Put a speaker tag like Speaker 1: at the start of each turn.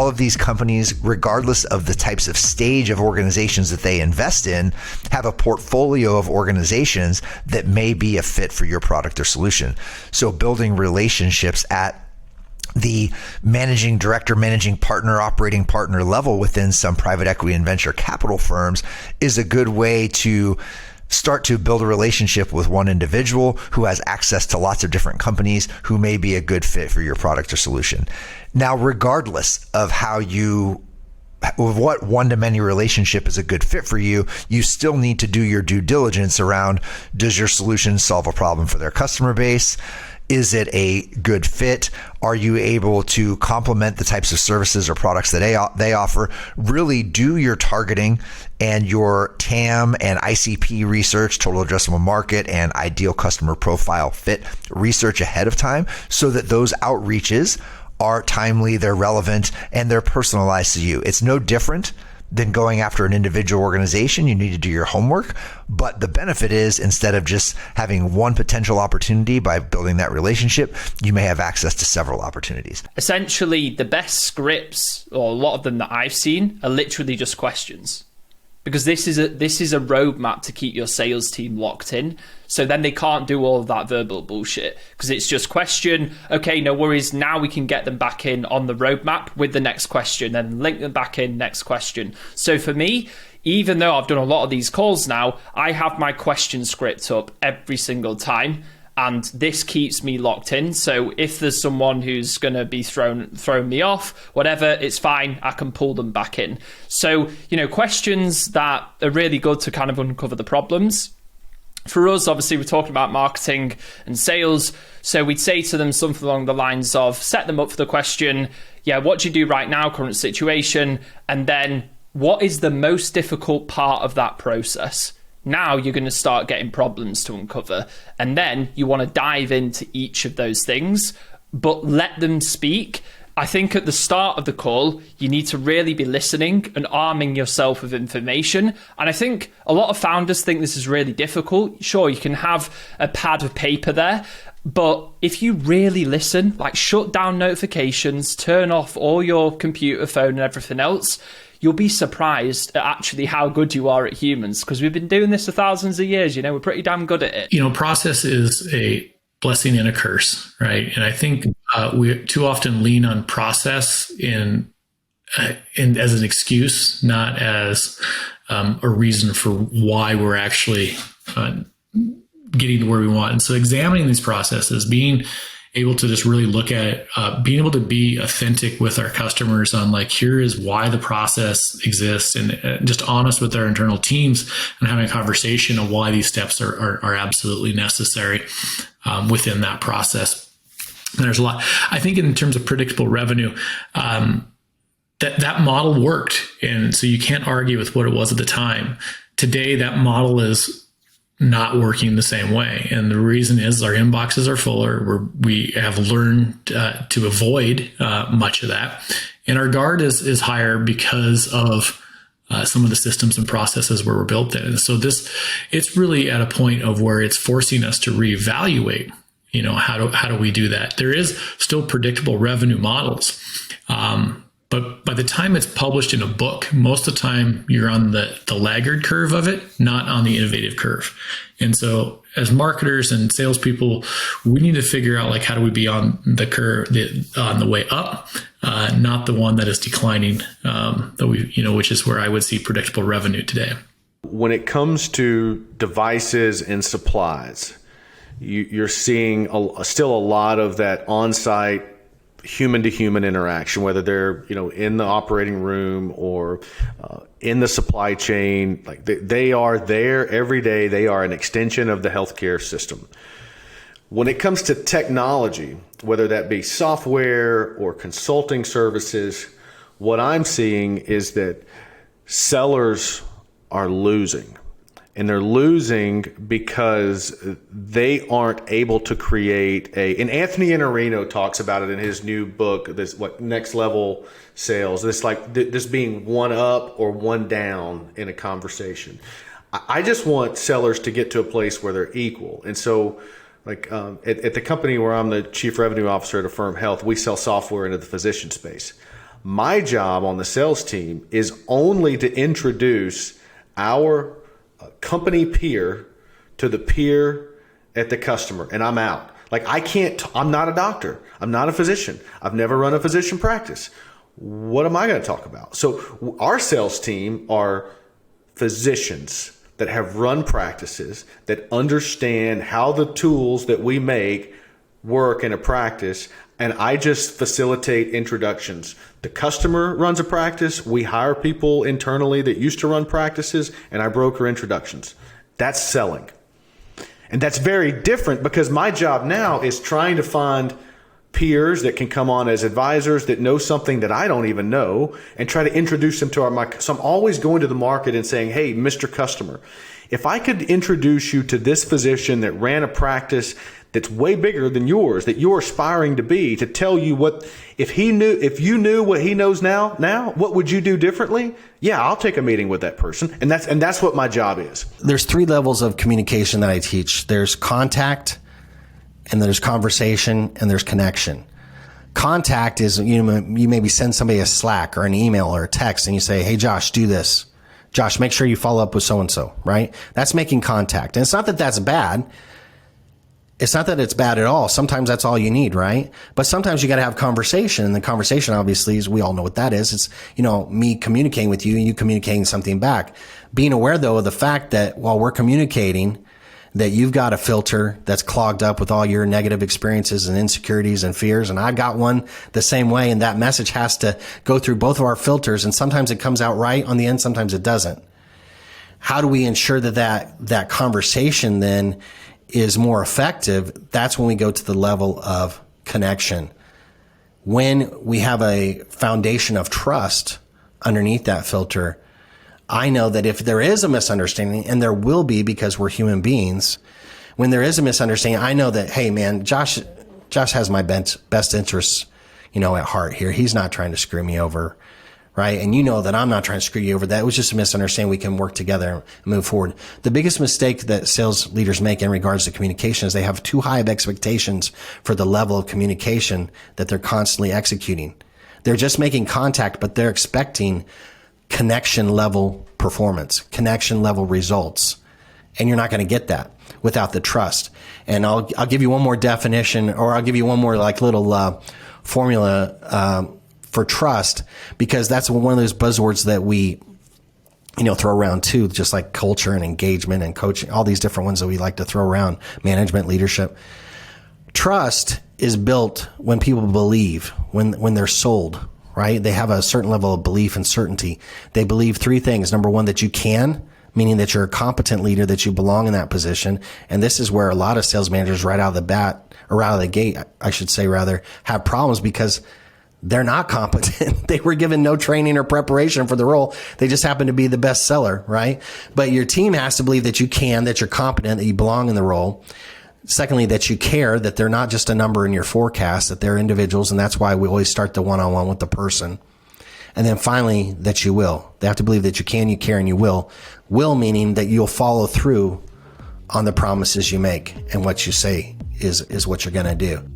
Speaker 1: all of these companies, regardless of the types of stage of organizations that they invest in, have a portfolio of organizations that may be a fit for your product or solution. So building relationships at the managing director, managing partner, operating partner level within some private equity and venture capital firms is a good way to start to build a relationship with one individual who has access to lots of different companies who may be a good fit for your product or solution. Now, regardless of what one-to-many relationship is a good fit for you, you still need to do your due diligence around, does your solution solve a problem for their customer base? Is it a good fit? Are you able to complement the types of services or products that they offer? Really do your targeting and your TAM and ICP research, total addressable market, and ideal customer profile fit research ahead of time so that those outreaches are timely, they're relevant, and they're personalized to you. It's no different than going after an individual organization. You need to do your homework, but the benefit is instead of just having one potential opportunity by building that relationship, you may have access to several opportunities.
Speaker 2: Essentially, the best scripts, or a lot of them that I've seen, are literally just questions. Because this is a roadmap to keep your sales team locked in. So then they can't do all of that verbal bullshit because it's just question. Okay, no worries. Now we can get them back in on the roadmap with the next question and link them back in next question. So for me, even though I've done a lot of these calls now, I have my question script up every single time. And this keeps me locked in. So if there's someone who's going to be throwing me off, whatever, it's fine. I can pull them back in. So, questions that are really good to kind of uncover the problems. For us, obviously, we're talking about marketing and sales. So we'd say to them something along the lines of, set them up for the question, what do you do right now, current situation? And then what is the most difficult part of that process? Now you're going to start getting problems to uncover. And then you want to dive into each of those things, but let them speak. I think at the start of the call, you need to really be listening and arming yourself with information. And I think a lot of founders think this is really difficult. Sure, you can have a pad of paper there, but if you really listen, like shut down notifications, turn off all your computer, phone and everything else, you'll be surprised at actually how good you are at humans, because we've been doing this for thousands of years. We're pretty damn good at it.
Speaker 3: Process is a blessing and a curse, right? And I think we too often lean on process in as an excuse, not as a reason for why we're actually getting to where we want. And so examining these processes, being able to just really look at being able to be authentic with our customers on here is why the process exists, and just honest with our internal teams and having a conversation of why these steps are absolutely necessary within that process. And there's a lot, I think, in terms of predictable revenue, that model worked. And so you can't argue with what it was at the time. Today, that model is not working the same way. And the reason is our inboxes are fuller. We have learned to avoid much of that. And our guard is higher because of some of the systems and processes where we're built in. And so it's really at a point of where it's forcing us to reevaluate, how do we do that? There is still predictable revenue models. But by the time it's published in a book, most of the time you're on the laggard curve of it, not on the innovative curve. And so as marketers and salespeople, we need to figure out how do we be on the curve, on the way up, not the one that is declining, which is where I would see predictable revenue today.
Speaker 4: When it comes to devices and supplies, you're seeing still a lot of that on-site human-to-human interaction, whether they're in the operating room or in the supply chain. They are there every day. They are an extension of the healthcare system. When it comes to technology, whether that be software or consulting services, what I'm seeing is that sellers are losing. And they're losing because they aren't able to create and Anthony Iannarino talks about it in his new book, Next Level Sales, this being one up or one down in a conversation. I just want sellers to get to a place where they're equal. And so at the company where I'm the chief revenue officer at Affirm Health, we sell software into the physician space. My job on the sales team is only to introduce our company peer to the peer at the customer, and I'm out. Like, I'm not a doctor. I'm not a physician. I've never run a physician practice. What am I going to talk about? So our sales team are physicians that have run practices, that understand how the tools that we make work in a practice, and I just facilitate introductions. The customer runs a practice, we hire people internally that used to run practices, and I broker introductions. That's selling. And that's very different, because my job now is trying to find peers that can come on as advisors that know something that I don't even know, and try to introduce them to our. So I'm always going to the market and saying, hey, Mr. Customer, if I could introduce you to this physician that ran a practice that's way bigger than yours, that you're aspiring to be, to tell you what, if you knew what he knows now, what would you do differently? Yeah, I'll take a meeting with that person. And that's what my job is.
Speaker 5: There's 3 levels of communication that I teach. There's contact, and there's conversation, and there's connection. Contact is, you maybe send somebody a Slack or an email or a text, and you say, hey, Josh, do this. Josh, make sure you follow up with so-and-so, right? That's making contact. And it's not that that's bad. It's not that it's bad at all. Sometimes that's all you need, right? But sometimes you got to have conversation. And the conversation, obviously, is, we all know what that is. It's, me communicating with you and you communicating something back. Being aware, though, of the fact that while we're communicating, that you've got a filter that's clogged up with all your negative experiences and insecurities and fears. And I've got one the same way. And that message has to go through both of our filters. And sometimes it comes out right on the end. Sometimes it doesn't. How do we ensure that conversation then is more effective? That's when we go to the level of connection. When we have a foundation of trust underneath that filter, I know that if there is a misunderstanding, and there will be because we're human beings, when there is a misunderstanding, I know that, hey man, Josh has my best interests, at heart here. He's not trying to screw me over, right? And that I'm not trying to screw you over. That was just a misunderstanding. We can work together and move forward. The biggest mistake that sales leaders make in regards to communication is they have too high of expectations for the level of communication that they're constantly executing. They're just making contact, but they're expecting connection level performance, connection level results. And you're not going to get that without the trust. And I'll give you one more definition, or I'll give you one more little formula for trust, because that's one of those buzzwords that we throw around too, just like culture and engagement and coaching, all these different ones that we like to throw around, management, leadership. Trust is built when people believe, when they're sold, right? They have a certain level of belief and certainty. They believe 3 things. Number 1, that you can, meaning that you're a competent leader, that you belong in that position. And this is where a lot of sales managers right out of the bat, or out of the gate, I should say rather, have problems, because they're not competent. They were given no training or preparation for the role. They just happen to be the best seller, right? But your team has to believe that you can, that you're competent, that you belong in the role. Secondly, that you care, that they're not just a number in your forecast, that they're individuals. And that's why we always start the one-on-one with the person. And then finally, that you will. They have to believe that you can, you care, and you will. Will meaning that you'll follow through on the promises you make, and what you say is what you're going to do.